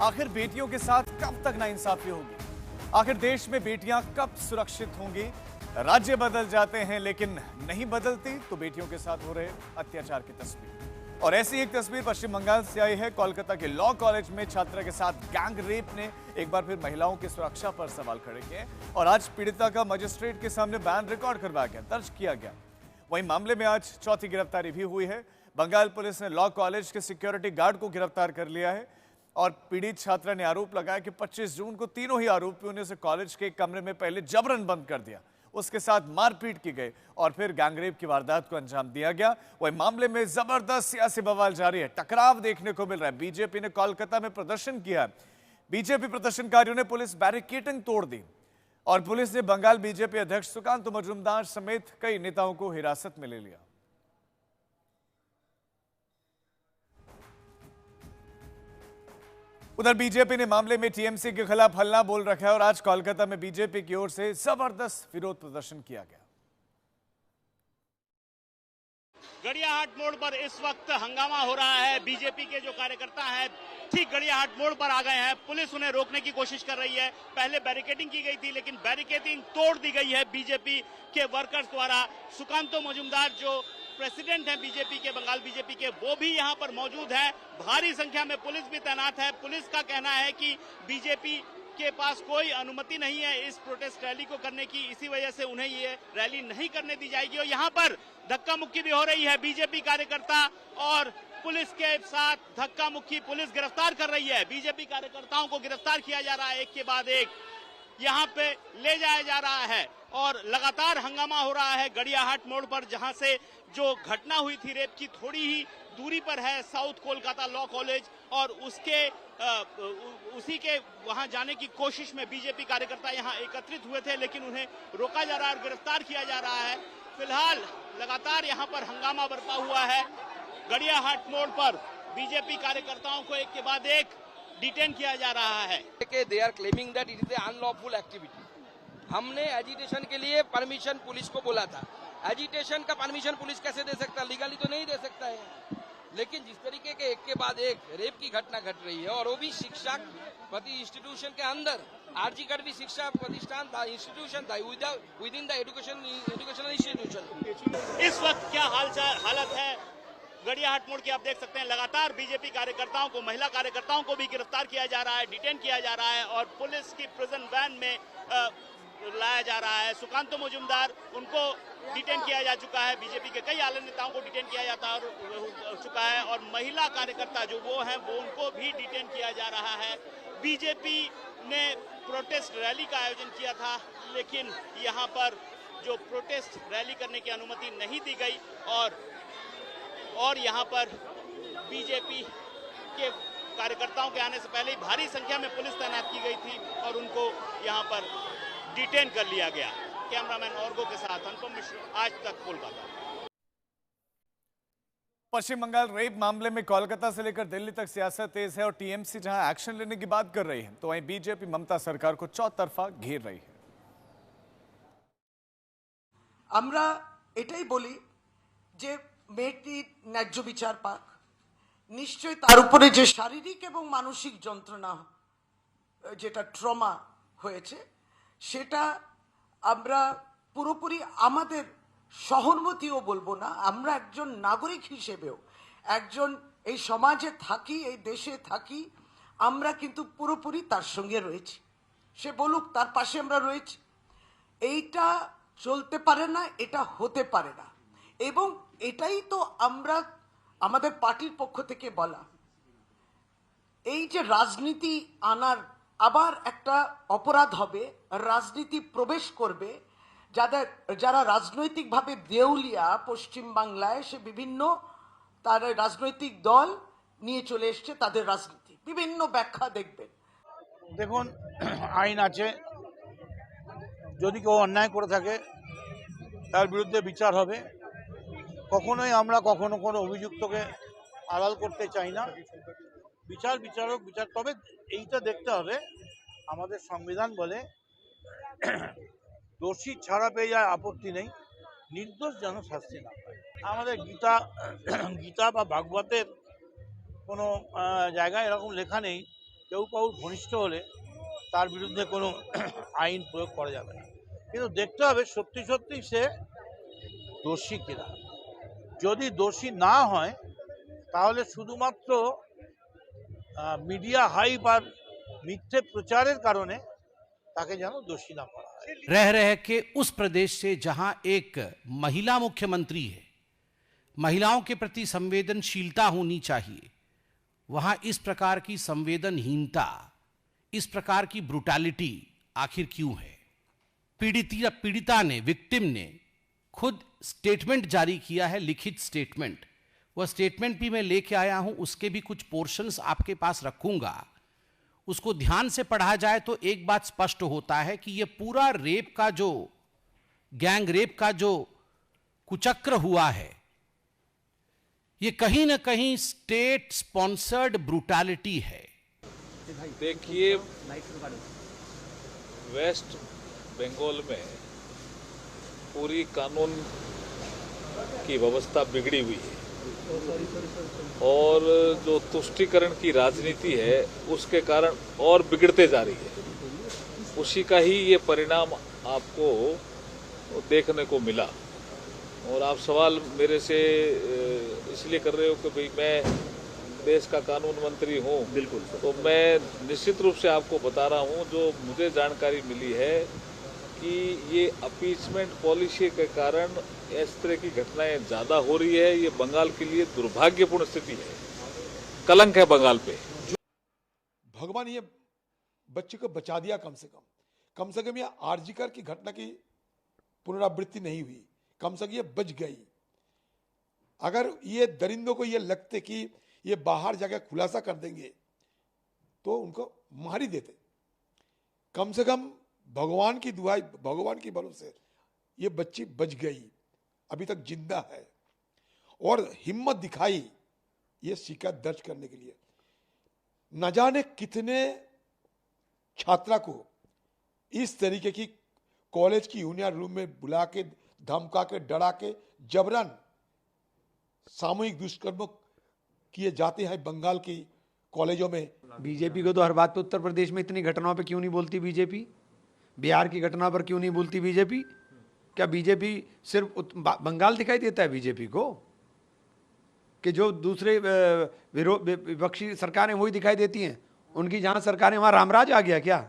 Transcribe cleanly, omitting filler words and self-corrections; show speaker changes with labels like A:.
A: आखिर बेटियों के साथ कब तक नाइंसाफी होगी? आखिर देश में बेटियां कब सुरक्षित होंगी? राज्य बदल जाते हैं लेकिन नहीं बदलती तो बेटियों के साथ हो रहे अत्याचार की तस्वीर। और ऐसी एक तस्वीर पश्चिम बंगाल से आई है। कोलकाता के लॉ कॉलेज में छात्रा के साथ गैंग रेप ने एक बार फिर महिलाओं की सुरक्षा पर सवाल खड़े किए और आज पीड़िता का मजिस्ट्रेट के सामने बयान रिकॉर्ड करवाया गया, दर्ज किया गया। वहीं मामले में आज चौथी गिरफ्तारी भी हुई है। बंगाल पुलिस ने लॉ कॉलेज के सिक्योरिटी गार्ड को गिरफ्तार कर लिया है और पीड़ित छात्रा ने आरोप लगाया कि 25 जून को तीनों ही आरोपियों ने उसे कॉलेज के कमरे में पहले जबरन बंद कर दिया, उसके साथ मारपीट की गई और फिर गैंगरेप की वारदात को अंजाम दिया गया। वही मामले में जबरदस्त सियासी बवाल जारी है, टकराव देखने को मिल रहा है। बीजेपी ने कोलकाता में प्रदर्शन किया। बीजेपी प्रदर्शनकारियों ने पुलिस बैरिकेडिंग तोड़ दी और पुलिस ने बंगाल बीजेपी अध्यक्ष सुकांत मजूमदार समेत कई नेताओं को हिरासत में ले लिया। उधर बीजेपी ने मामले में टीएमसी के खिलाफ हल्ला बोल रखा है और आज कोलकाता में बीजेपी की ओर से जबरदस्त विरोध प्रदर्शन किया गया।
B: गड़ियाहाट मोड़ पर इस वक्त हंगामा हो रहा है। बीजेपी के जो कार्यकर्ता हैं ठीक गड़ियाहाट मोड़ पर आ गए हैं। पुलिस उन्हें रोकने की कोशिश कर रही है। पहले बैरिकेडिंग की गई थी लेकिन बैरिकेडिंग तोड़ दी गई है बीजेपी के वर्कर्स द्वारा। सुकांतो मजूमदार जो प्रेसिडेंट हैं बीजेपी के, बंगाल बीजेपी के, वो भी यहां पर मौजूद है। भारी संख्या में पुलिस भी तैनात है। पुलिस का कहना है कि बीजेपी के पास कोई अनुमति नहीं है इस प्रोटेस्ट रैली को करने की, इसी वजह से उन्हें ये रैली नहीं करने दी जाएगी। और यहाँ पर धक्का मुक्की भी हो रही है। बीजेपी कार्यकर्ता और पुलिस के साथ धक्का मुक्की, पुलिस गिरफ्तार कर रही है। बीजेपी कार्यकर्ताओं को गिरफ्तार किया जा रहा है, एक के बाद एक यहाँ पे ले जाया जा रहा है और लगातार हंगामा हो रहा है गड़ियाहाट मोड़ पर, जहां से जो घटना हुई थी रेप की, थोड़ी ही दूरी पर है साउथ कोलकाता लॉ कॉलेज और उसी के वहां जाने की कोशिश में बीजेपी कार्यकर्ता यहां एकत्रित हुए थे लेकिन उन्हें रोका जा रहा है और गिरफ्तार किया जा रहा है। फिलहाल लगातार यहां पर हंगामा बरपा हुआ है। गड़ियाहाट मोड़ पर बीजेपी कार्यकर्ताओं को एक के बाद एक डिटेन किया जा रहा है।
C: They are claiming that it is a unlawful activity. हमने एजिटेशन के लिए परमिशन पुलिस को बोला था। एजिटेशन का परमिशन पुलिस कैसे दे सकता है? लीगली तो नहीं दे सकता है। लेकिन जिस तरीके के एक के बाद एक रेप की घटना घट रही है और वो भी शिक्षा प्रति इंस्टीट्यूशन के अंदर, आरजी का भी शिक्षा प्रतिष्ठान था, इंस्टीट्यूशन था, with in the educational institution.
B: इस वक्त क्या हालत है गड़ियाहाट मोड़ की आप देख सकते हैं। लगातार बीजेपी कार्यकर्ताओं को, महिला कार्यकर्ताओं को भी गिरफ्तार किया जा रहा है, डिटेन किया जा रहा है और पुलिस की प्रिजन वैन में लाया जा रहा है। सुकांतो मजूमदार, उनको डिटेन किया जा चुका है। बीजेपी के कई आला नेताओं को डिटेन किया जाता चुका है और महिला कार्यकर्ता जो वो हैं वो उनको भी डिटेन किया जा रहा है। बीजेपी ने प्रोटेस्ट रैली का आयोजन किया था लेकिन यहाँ पर जो प्रोटेस्ट रैली करने की अनुमति नहीं दी गई और यहाँ पर बीजेपी के कार्यकर्ताओं के आने से पहले ही भारी संख्या में पुलिस तैनात की गई थी और उनको यहाँ पर डिटेन कर लिया गया। कैमरामैन ऑर्गो के साथ अनुपम मिश्र, आज तक कोलकाता।
A: पश्चिम बंगाल रेप मामले में कोलकाता से लेकर दिल्ली तक सियासत तेज है और टीएमसी जहां एक्शन लेने की बात कर रही है तो वहीं बीजेपी ममता सरकार को चौतरफा घेर रही है।
D: আমরা এটাই বলি যে মেয়েটি ন্যায্য বিচার পাক। নিশ্চয়ই তার উপরে যে শারীরিক এবং মানসিক যন্ত্রণা যেটা ট্রমা হয়েছে সেটা আমরা পুরোপুরি আমাদের সহানুভূতিও বলবো না, আমরা একজন নাগরিক হিসেবেও, একজন এই সমাজে থাকি, এই দেশে থাকি, আমরা কিন্তু পুরোপুরি তার সঙ্গে রয়েছি। সে বলুক, তার পাশে আমরা রয়েছি। এইটা চলতে পারে না, এটা হতে পারে না এবং এটাই তো আমরা আমাদের পার্টির পক্ষ থেকে বলা। এই যে রাজনীতি আনার আবার একটা অপরাধ হবে, রাজনীতি প্রবেশ করবে, যারা রাজনৈতিকভাবে দেউলিয়া পশ্চিম বাংলায়, সে বিভিন্ন তার রাজনৈতিক দল নিয়ে চলে এসছে তাদের রাজনীতি, বিভিন্ন ব্যাখ্যা দেখবেন।
E: দেখুন, আইন আছে, যদি কেউ অন্যায় করে থাকে তার বিরুদ্ধে বিচার হবে। কখনোই আমরা কখনো কোনো অভিযুক্তকে আড়াল করতে চাই না। বিচারক বিচার, তবে এইটা দেখতে হবে আমাদের সংবিধান বলে দোষী ছাড়া পেয়ে যায় আপত্তি নেই, নির্দোষ যেন শাস্তি না পায়। আমাদের গীতা বা ভাগবতের কোনো জায়গায় এরকম লেখা নেই কেউ কাউ ঘনিষ্ঠ হলে তার বিরুদ্ধে কোনো আইন প্রয়োগ করা যাবে না, কিন্তু দেখতে হবে সত্যি সত্যি সে দোষী কিনা। যদি দোষী না হয় তাহলে শুধুমাত্র মিডিয়া হাইপ আর মিথ্যে প্রচারের কারণে তাকে যেন দোষী না করা হয়।
F: रह रह के उस प्रदेश से जहां एक महिला मुख्यमंत्री है, महिलाओं के प्रति संवेदनशीलता होनी चाहिए, वहां इस प्रकार की संवेदनहीनता, इस प्रकार की ब्रुटैलिटी आखिर क्यों है? पीड़िता ने, विक्टिम ने खुद स्टेटमेंट जारी किया है, लिखित स्टेटमेंट। वह स्टेटमेंट भी मैं लेके आया हूं, उसके भी कुछ पोर्शंस आपके पास रखूंगा। उसको ध्यान से पढ़ा जाए तो एक बात स्पष्ट होता है कि यह पूरा रेप का जो गैंग रेप का जो कुचक्र हुआ है, यह कहीं ना कहीं स्टेट स्पॉन्सर्ड ब्रूटैलिटी है।
G: देखिए, वेस्ट बंगाल में पूरी कानून की व्यवस्था बिगड़ी हुई है और जो तुष्टीकरण की राजनीति है उसके कारण और बिगड़ते जा रही है। उसी का ही ये परिणाम आपको देखने को मिला। और आप सवाल मेरे से इसलिए कर रहे हो कि भाई मैं देश का कानून मंत्री हूँ। बिल्कुल। तो मैं निश्चित रूप से आपको बता रहा हूँ, जो मुझे जानकारी मिली है कि ये अपीचमेंट पॉलिसी के कारण इस तरह की घटनाएं ज्यादा हो रही है। ये बंगाल के लिए दुर्भाग्यपूर्ण स्थिति है, कलंक है बंगाल पे।
H: भगवान ये बच्चे को बचा दिया, कम से कम ये आरजीकर की घटना की पुनरावृत्ति नहीं हुई, कम से कम ये बच गई। अगर ये दरिंदों को ये लगते कि ये बाहर जाकर खुलासा कर देंगे तो उनको मार ही देते। कम से कम भगवान की दुआई, भगवान की बलों से ये बच्ची बच गई, अभी तक जिंदा है और हिम्मत दिखाई ये शिकायत दर्ज करने के लिए। न जाने कितने छात्रा को इस तरीके की कॉलेज की यूनियन रूम में बुला के, धमका के, डरा के जबरन सामूहिक दुष्कर्म किए जाते हैं बंगाल की कॉलेजों में।
I: बीजेपी को तो हर बात पे उत्तर प्रदेश में इतनी घटनाओं पे क्यों नहीं बोलती बीजेपी? बिहार की घटना पर क्यों नहीं बोलती बीजेपी? क्या बीजेपी सिर्फ बंगाल दिखाई देता है बीजेपी को, कि जो दूसरे विपक्षी सरकारें वही दिखाई देती हैं? उनकी जहां सरकारें वहां रामराज आ गया क्या?